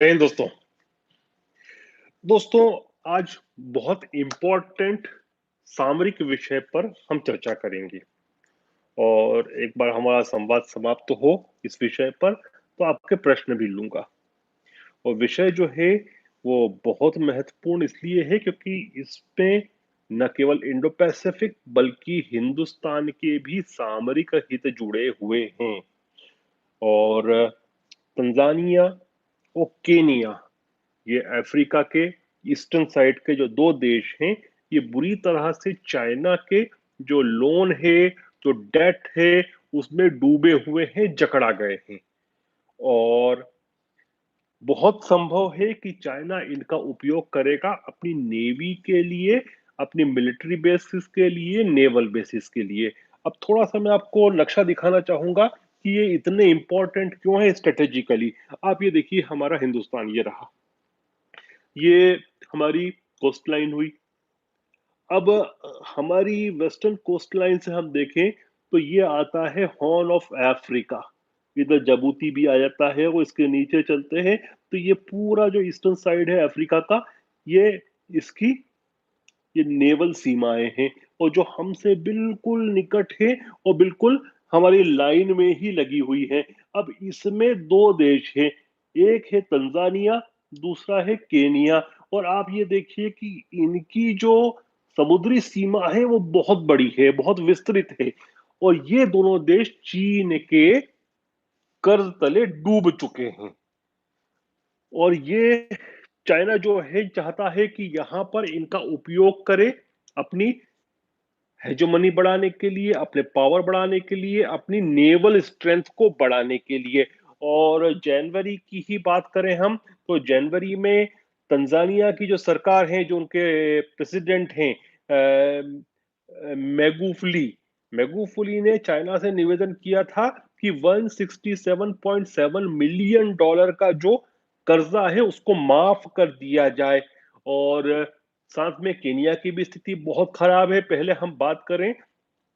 दोस्तों दोस्तों आज बहुत इम्पोर्टेंट सामरिक विषय पर हम चर्चा करेंगे और एक बार हमारा संवाद समाप्त हो इस विषय पर तो आपके प्रश्न भी लूंगा। और विषय जो है वो बहुत महत्वपूर्ण इसलिए है क्योंकि इसमें न केवल इंडो पैसिफिक बल्कि हिंदुस्तान के भी सामरिक हित जुड़े हुए हैं। और तंजानिया और केनिया, ये अफ्रीका के ईस्टर्न साइड के जो दो देश हैं, ये बुरी तरह से चाइना के जो लोन है, जो डेट है, उसमें डूबे हुए हैं, जकड़ा गए हैं। और बहुत संभव है कि चाइना इनका उपयोग करेगा अपनी नेवी के लिए, अपनी मिलिट्री बेसिस के लिए, नेवल बेसिस के लिए। अब थोड़ा सा मैं आपको नक्शा दिखाना चाहूंगा कि ये इतने इंपॉर्टेंट क्यों है स्ट्रेटेजिकली। आप ये देखिए, हमारा हिंदुस्तान ये रहा, ये हमारी कोस्ट लाइन हुई। अब हमारी वेस्टर्न कोस्ट लाइन से हम देखें तो ये आता है हॉर्न ऑफ अफ्रीका। इधर जबूती भी आ जाता है, वो इसके नीचे चलते हैं तो ये पूरा जो ईस्टर्न साइड है अफ्रीका का, ये इसकी ये नेवल सीमाएं हैं और जो हमसे बिल्कुल निकट है और बिल्कुल हमारी लाइन में ही लगी हुई है। अब इसमें दो देश हैं, एक है तंजानिया, दूसरा है केनिया। और आप ये देखिए कि इनकी जो समुद्री सीमा है वो बहुत बड़ी है, बहुत विस्तृत है। और ये दोनों देश चीन के कर्ज तले डूब चुके हैं। और ये चाइना जो है चाहता है कि यहां पर इनका उपयोग करे अपनी हेजोमनी बढ़ाने के लिए, अपने पावर बढ़ाने के लिए, अपनी नेवल स्ट्रेंथ को बढ़ाने के लिए। और जनवरी की ही बात करें हम तो जनवरी में तंजानिया की जो सरकार है, जो उनके प्रेसिडेंट हैं मैगुफुली मैगुफुली ने चाइना से निवेदन किया था कि 167.7 मिलियन डॉलर का जो कर्जा है उसको माफ कर दिया जाए। और साथ में केनिया की भी स्थिति बहुत खराब है। पहले हम बात करें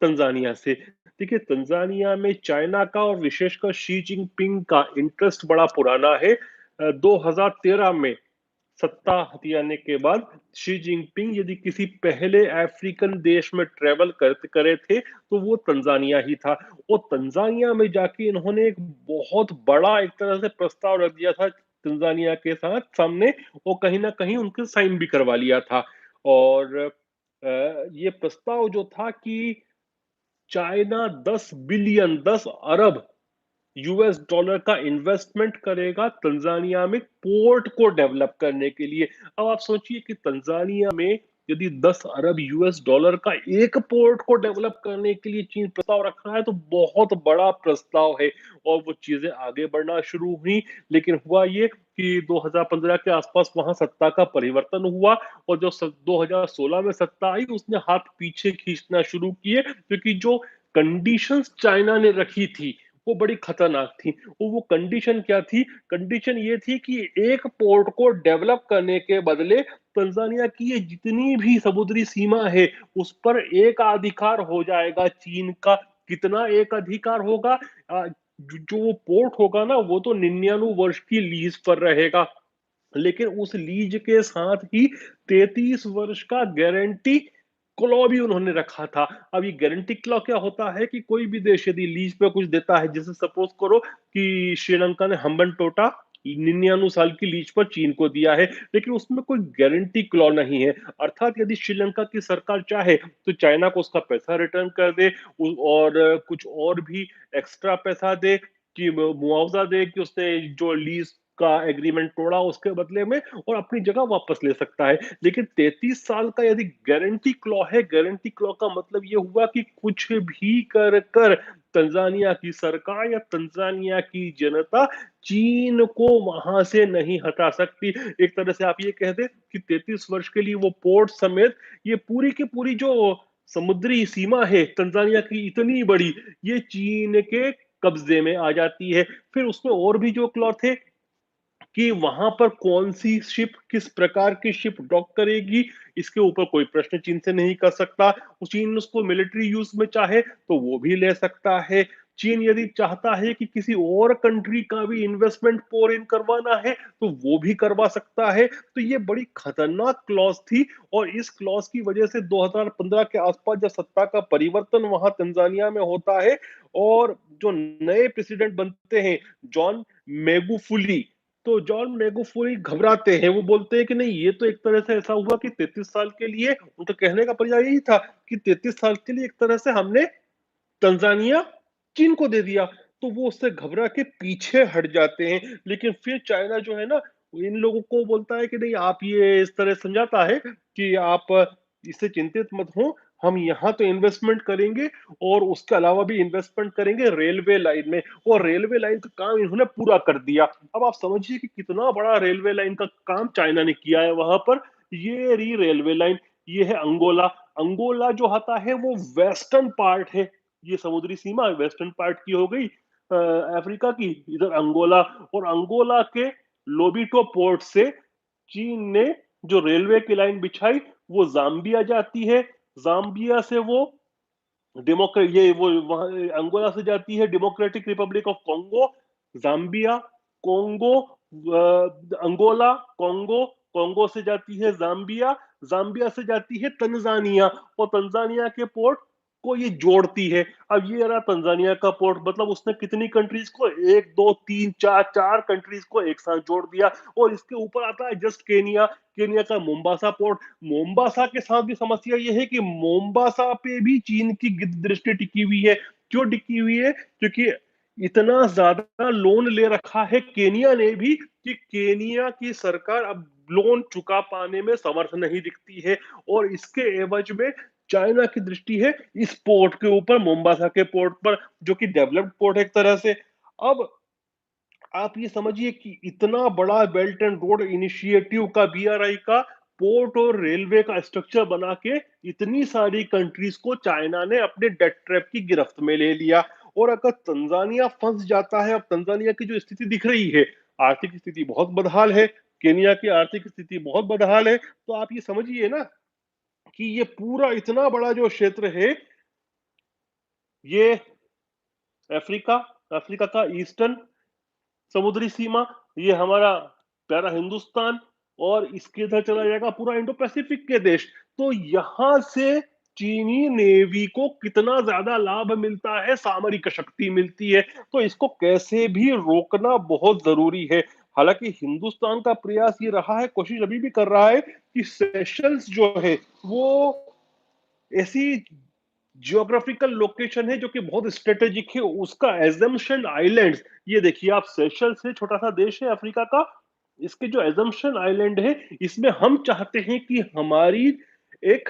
तंजानिया से। देखिए, तंजानिया में चाइना का और विशेषकर शी जिनपिंग का इंटरेस्ट बड़ा पुराना है। 2013 में सत्ता हथियाने के बाद शी जिनपिंग यदि किसी पहले अफ्रीकन देश में ट्रेवल करते करे थे तो वो तंजानिया ही था। और तंजानिया में जाके इन्होंने एक बहुत बड़ा एक तरह से प्रस्ताव रख दिया था तंजानिया के साथ सामने, और कहीं ना कहीं उनके साइन भी करवा लिया था। और ये प्रस्ताव जो था कि चाइना 10 बिलियन 10 अरब यूएस डॉलर का इन्वेस्टमेंट करेगा तंजानिया में पोर्ट को डेवलप करने के लिए। अब आप सोचिए कि तंजानिया में यदि 10 अरब यूएस डॉलर का एक पोर्ट को डेवलप करने के लिए चीन प्रस्ताव रख रहा है तो बहुत बड़ा प्रस्ताव है। और वो चीजें आगे बढ़ना शुरू हुई, लेकिन हुआ ये कि 2015 के आसपास वहां सत्ता का परिवर्तन हुआ और जो 2016 में सत्ता आई उसने हाथ पीछे खींचना शुरू किए, क्योंकि जो कंडीशंस चाइना ने रखी थी वो बड़ी खतरनाक थी। वो कंडीशन क्या थी? कंडीशन ये थी कि एक पोर्ट को डेवलप करने के बदले तंजानिया की ये जितनी भी समुद्री सीमा है उस पर एक अधिकार हो जाएगा चीन का। कितना एक अधिकार होगा? जो वो पोर्ट होगा ना, वो तो 99 वर्ष की लीज पर रहेगा, लेकिन उस लीज के साथ ही 33 वर्ष का गारंटी क्लॉ भी उन्होंने रखा था। अब ये गारंटी क्लॉ क्या होता है कि कोई भी देश यदि लीज पे कुछ देता है, जैसे सपोज करो कि श्रीलंका ने हम्बन टोटा 99 साल की लीज पर चीन को दिया है, लेकिन उसमें कोई गारंटी क्लॉ नहीं है। अर्थात यदि श्रीलंका की सरकार चाहे तो चाइना को उसका पैसा रिटर्न कर दे और कुछ और भी एक्स्ट्रा पैसा दे, कि मुआवजा दे कि उसने जो लीज का एग्रीमेंट तोड़ा उसके बदले में, और अपनी जगह वापस ले सकता है। लेकिन 33 साल का यदि गारंटी क्लॉ है, गारंटी क्लॉ का मतलब ये हुआ कि कुछ भी कर कर तंजानिया की सरकार या तंजानिया की जनता चीन को वहां से नहीं हटा सकती। एक तरह से आप ये कह दे कि 33 वर्ष के लिए वो पोर्ट समेत ये पूरी की पूरी जो समुद्री सीमा है तंजानिया की इतनी बड़ी, ये चीन के कब्जे में आ जाती है। फिर उसमें और भी जो क्लॉ थे कि वहां पर कौन सी शिप, किस प्रकार की शिप डॉक करेगी, इसके ऊपर कोई प्रश्न चीन से नहीं कर सकता। चीन उसको मिलिट्री यूज में चाहे तो वो भी ले सकता है। चीन यदि चाहता है कि किसी और कंट्री का भी इन्वेस्टमेंट पोर इन करवाना है तो वो भी करवा सकता है। तो ये बड़ी खतरनाक क्लॉज थी और इस क्लॉज की वजह से 2015 के आसपास जब सत्ता का परिवर्तन वहां तंजानिया में होता है और जो नए प्रेसिडेंट बनते हैं जॉन मेगुफुली, तो जॉन मेगुफुली घबराते हैं। वो बोलते हैं कि नहीं, ये तो एक तरह से ऐसा हुआ कि 33 साल के लिए, उनका कहने का पर्याय यही था कि 33 साल के लिए एक तरह से हमने तंजानिया चीन को दे दिया। तो वो उससे घबरा के पीछे हट जाते हैं। लेकिन फिर चाइना जो है ना, इन लोगों को बोलता है कि नहीं, आप ये इस तरह समझाता है कि आप इससे चिंतित मत हो, हम यहाँ तो इन्वेस्टमेंट करेंगे और उसके अलावा भी इन्वेस्टमेंट करेंगे रेलवे लाइन में। और रेलवे लाइन का काम इन्होंने पूरा कर दिया। अब आप समझिए कि कितना बड़ा रेलवे लाइन का काम चाइना ने किया है वहां पर। ये रही रेलवे लाइन। ये है अंगोला। अंगोला जो आता है वो वेस्टर्न पार्ट है। ये समुद्री सीमा वेस्टर्न पार्ट की हो गई अफ्रीका की, इधर अंगोला। और अंगोला के लोबिटो पोर्ट से चीन ने जो रेलवे की लाइन बिछाई वो जाम्बिया जाती है। जाम्बिया से वो डेमोक्रेट ये वो वहां अंगोला से जाती है Democratic Republic of Congo, Zambia, Congo, Angola, Congo, Congo से जाती है जाम्बिया, जाम्बिया से जाती है तंजानिया और तंजानिया के पोर्ट को ये जोड़ती है। अब ये रहा तंजानिया का पोर्ट, मतलब उसने कितनी कंट्रीज को, एक दो तीन चार, चार कंट्रीज को एक साथ जोड़ दिया। और इसके ऊपर आता है जस्ट केनिया। केनिया का मोम्बासा पोर्ट। मोम्बासा के साथ भी समस्या यह है कि मोम्बासा पे भी चीन की दृष्टि टिकी हुई है। क्यों टिकी हुई है? क्योंकि इतना ज्यादा लोन ले रखा है केनिया ने भी कि केनिया की सरकार अब लोन चुका पाने में समर्थ नहीं दिखती है। और इसके एवज में चाइना की दृष्टि है इस पोर्ट के ऊपर, मोम्बासा के पोर्ट पर, जो कि डेवलप्ड पोर्ट है एक तरह से। अब आप ये समझिए कि इतना बड़ा बेल्ट एंड रोड इनिशिएटिव का, बीआरआई का, पोर्ट और रेलवे का स्ट्रक्चर बना के इतनी सारी कंट्रीज को चाइना ने अपने डेट ट्रैप की गिरफ्त में ले लिया। और अगर तंजानिया फंस जाता है, अब तंजानिया की जो स्थिति दिख रही है, आर्थिक स्थिति बहुत बदहाल है, केनिया की आर्थिक स्थिति बहुत बदहाल है। तो आप ये समझिए ना कि ये पूरा इतना बड़ा जो क्षेत्र है, ये अफ्रीका, अफ्रीका का ईस्टर्न समुद्री सीमा, ये हमारा प्यारा हिंदुस्तान, और इसके इधर चला जाएगा पूरा इंडो पैसिफिक के देश। तो यहां से चीनी नेवी को कितना ज्यादा लाभ मिलता है, सामरिक शक्ति मिलती है। तो इसको कैसे भी रोकना बहुत जरूरी है। हालांकि हिंदुस्तान का प्रयास ये रहा है, कोशिश अभी भी कर रहा है कि सेशल्स जो है वो ऐसी जियोग्राफिकल लोकेशन है जो कि बहुत स्ट्रेटेजिक है। उसका एजम्पशन आइलैंड्स, ये देखिए आप, सेशल्स है, छोटा सा देश है अफ्रीका का, इसके जो एजम्पशन आइलैंड है, इसमें हम चाहते हैं कि हमारी एक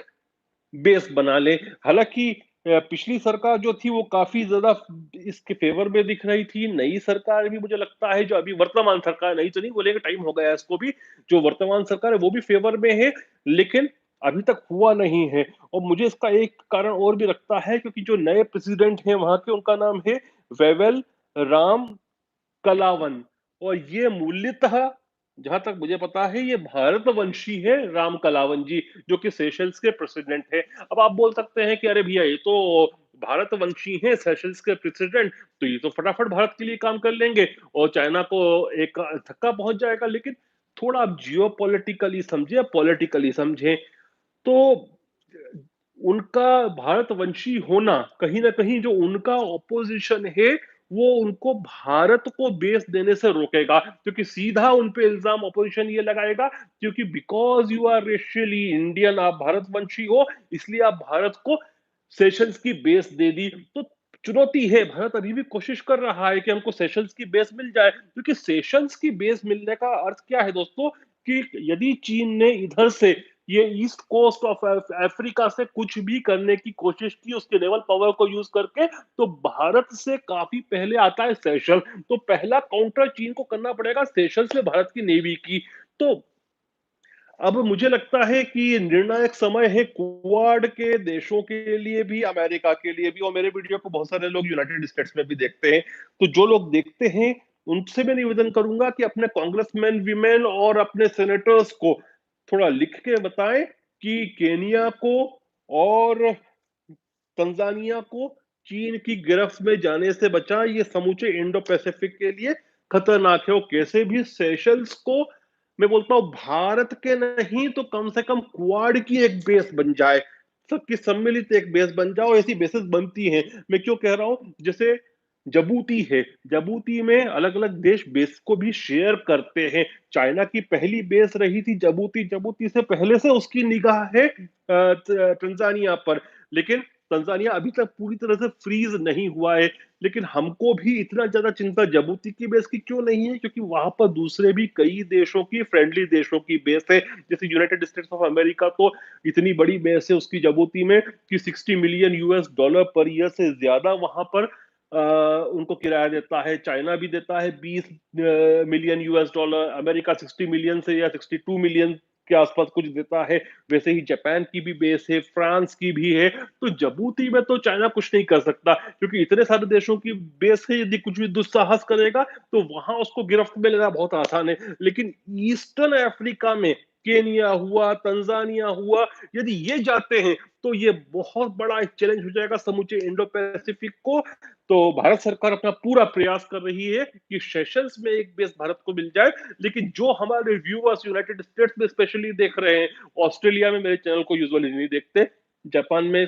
बेस बना ले। हालांकि पिछली सरकार जो थी वो काफी ज्यादा इसके फेवर में दिख रही थी। नई सरकार भी मुझे लगता है, जो अभी वर्तमान सरकार, नई तो नहीं बोलेंगे, टाइम हो गया इसको भी, जो वर्तमान सरकार है वो भी फेवर में है, लेकिन अभी तक हुआ नहीं है। और मुझे इसका एक कारण और भी लगता है, क्योंकि जो नए प्रेसिडेंट हैं वहां के, उनका नाम है वेवेल राम कलावन। और ये मूल्यतः, जहां तक मुझे पता है, ये भारतवंशी है, राम कलावन जी, जो कि सेशल्स के प्रेसिडेंट है। अब आप बोल सकते हैं कि अरे भैया, ये तो भारतवंशी हैं सेशल्स के प्रेसिडेंट, तो ये तो फटाफट भारत के लिए काम कर लेंगे और चाइना को एक धक्का पहुंच जाएगा। लेकिन थोड़ा आप जियो पॉलिटिकली समझे, पॉलिटिकली समझें, तो उनका भारतवंशी होना कहीं ना कहीं, जो उनका ऑपोजिशन है, वो उनको भारत को बेस देने से रोकेगा। क्योंकि सीधा उन पे इल्जाम ऑपोजिशन ये लगाएगा, क्योंकि because you are racially Indian, आप भारतवंशी हो, इसलिए आप भारत को सेशंस की बेस दे दी। तो चुनौती है, भारत अभी भी कोशिश कर रहा है कि हमको सेशंस की बेस मिल जाए। क्योंकि सेशंस की बेस मिलने का अर्थ क्या है दोस्तों, कि यदि चीन ने इधर से ये ईस्ट कोस्ट ऑफ अफ्रीका से कुछ भी करने की कोशिश की उसके नेवल पावर को यूज करके, तो भारत से काफी पहले आता है सेशल। तो पहला काउंटर चीन को करना पड़ेगा सेशल से भारत की नेवी की। तो अब मुझे लगता है कि ये निर्णायक समय है क्वाड के देशों के लिए भी, अमेरिका के लिए भी। और मेरे वीडियो को बहुत सारे लोग यूनाइटेड स्टेट्स में भी देखते हैं। तो जो लोग देखते हैं उनसे मैं निवेदन करूंगा कि अपने कांग्रेसमैन विमेन और अपने सेनेटर्स को थोड़ा लिख के बताएं कि केनिया को और तंजानिया को चीन की गिरफ्त में जाने से बचा, ये समूचे इंडो पैसिफिक के लिए खतरनाक है। और कैसे भी सेशल्स को, मैं बोलता हूं भारत के नहीं तो कम से कम क्वाड की एक बेस बन जाए, सबकी सम्मिलित एक बेस बन जाओ। ऐसी बेसेस बनती हैं, मैं क्यों कह रहा हूं, जैसे जबूती है, जबूती में अलग अलग देश बेस को भी शेयर करते हैं। चाइना की पहली बेस रही थी जबूती, जबूती से पहले से उसकी निगाह है तंजानिया पर, लेकिन तंजानिया अभी तक पूरी तरह से फ्रीज नहीं हुआ है। लेकिन हमको भी इतना ज्यादा चिंता जबूती की बेस की क्यों नहीं है, क्योंकि वहां पर दूसरे भी कई देशों की, फ्रेंडली देशों की बेस है। जैसे यूनाइटेड स्टेट्स ऑफ अमेरिका तो इतनी बड़ी बेस है उसकी जबूती में कि 60 million US dollar per year से ज्यादा वहां पर उनको किराया देता है। चाइना भी देता है 20 million US dollar, America 60 million से या 62 मिलियन के आसपास कुछ देता है। वैसे ही जापान की भी बेस है, फ्रांस की भी है। तो जबूती में तो चाइना कुछ नहीं कर सकता, क्योंकि इतने सारे देशों की बेस है, यदि कुछ भी दुस्साहस करेगा तो वहां उसको गिरफ्त में लेना बहुत आसान है। लेकिन ईस्टर्न अफ्रीका में केनिया हुआ, तंजानिया हुआ, यदि ये जाते हैं तो ये बहुत बड़ा एक चैलेंज हो जाएगा समूचे इंडो पैसिफिक को। तो भारत सरकार अपना पूरा प्रयास कर रही है कि सेशंस में एक बेस भारत को मिल जाए। लेकिन जो हमारे व्यूअर्स यूनाइटेड स्टेट्स में स्पेशली देख रहे हैं, ऑस्ट्रेलिया में मेरे चैनल को यूजुअली नहीं देखते, जापान में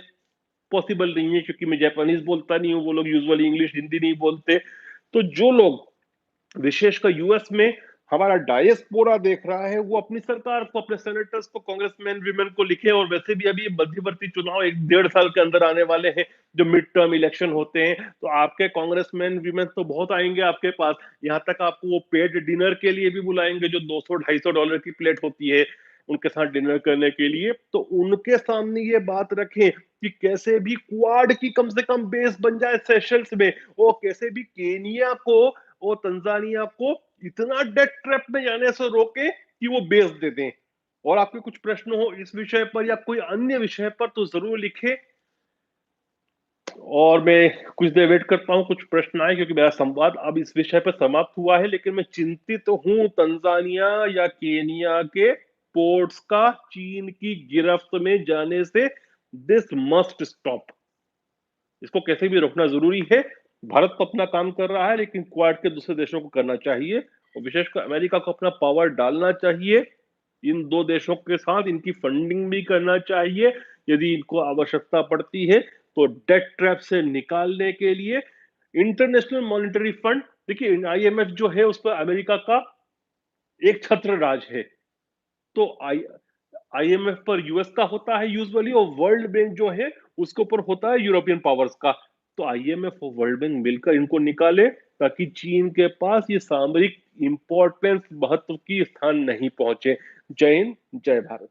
पॉसिबल नहीं है क्योंकि मैं जापानीज बोलता नहीं हूँ, वो लोग यूजुअली इंग्लिश हिंदी नहीं बोलते। तो जो लोग विशेषकर यूएस में हमारा डायस्पोरा देख रहा है, वो अपनी सरकार को, अपने सेनेटर्स को, कांग्रेसमैन वीमेन को लिखे। और वैसे भी अभी मध्यवर्ती चुनाव 1-1.5 साल के अंदर आने वाले हैं, जो मिड टर्म इलेक्शन होते हैं, तो आपके कांग्रेसमैन वीमेन तो बहुत आएंगे आपके पास। यहाँ तक आपको वो पेड डिनर के लिए भी बुलाएंगे, जो $200-250 की प्लेट होती है, उनके साथ डिनर करने के लिए। तो उनके सामने ये बात रखें कि कैसे भी क्वाड की कम से कम बेस बन जाए सेशल्स में, और कैसे भी केनिया को और तंजानिया को इतना डेट ट्रैप में जाने से रोके कि वो बेच दे दें। और आपके कुछ प्रश्न हो इस विषय पर या कोई अन्य विषय पर तो जरूर लिखें, और मैं कुछ देर वेट करता हूं कुछ प्रश्न आए, क्योंकि मेरा संवाद अब इस विषय पर समाप्त हुआ है। लेकिन मैं चिंतित तो हूं तंजानिया या केनिया के पोर्ट्स का चीन की गिरफ्त में जाने से। दिस मस्ट स्टॉप, इसको कैसे भी रोकना जरूरी है। भारत तो अपना काम कर रहा है, लेकिन क्वाड के दूसरे देशों को करना चाहिए, और विशेषकर अमेरिका को अपना पावर डालना चाहिए। इन दो देशों के साथ इनकी फंडिंग भी करना चाहिए यदि इनको आवश्यकता पड़ती है। तो डेट ट्रैप से निकालने के लिए इंटरनेशनल मॉनिटरी फंड, देखिए आईएमएफ जो है उस पर अमेरिका का एक छत्र राज है। तो आईएमएफ पर यूएस का होता है यूजुअली, और वर्ल्ड बैंक जो है उसके ऊपर होता है यूरोपियन पावर्स का। तो आईएमएफ और वर्ल्ड बैंक मिलकर इनको निकाले, ताकि चीन के पास ये सामरिक इंपॉर्टेंस, महत्व की स्थान नहीं पहुंचे। जय हिंद, जय भारत।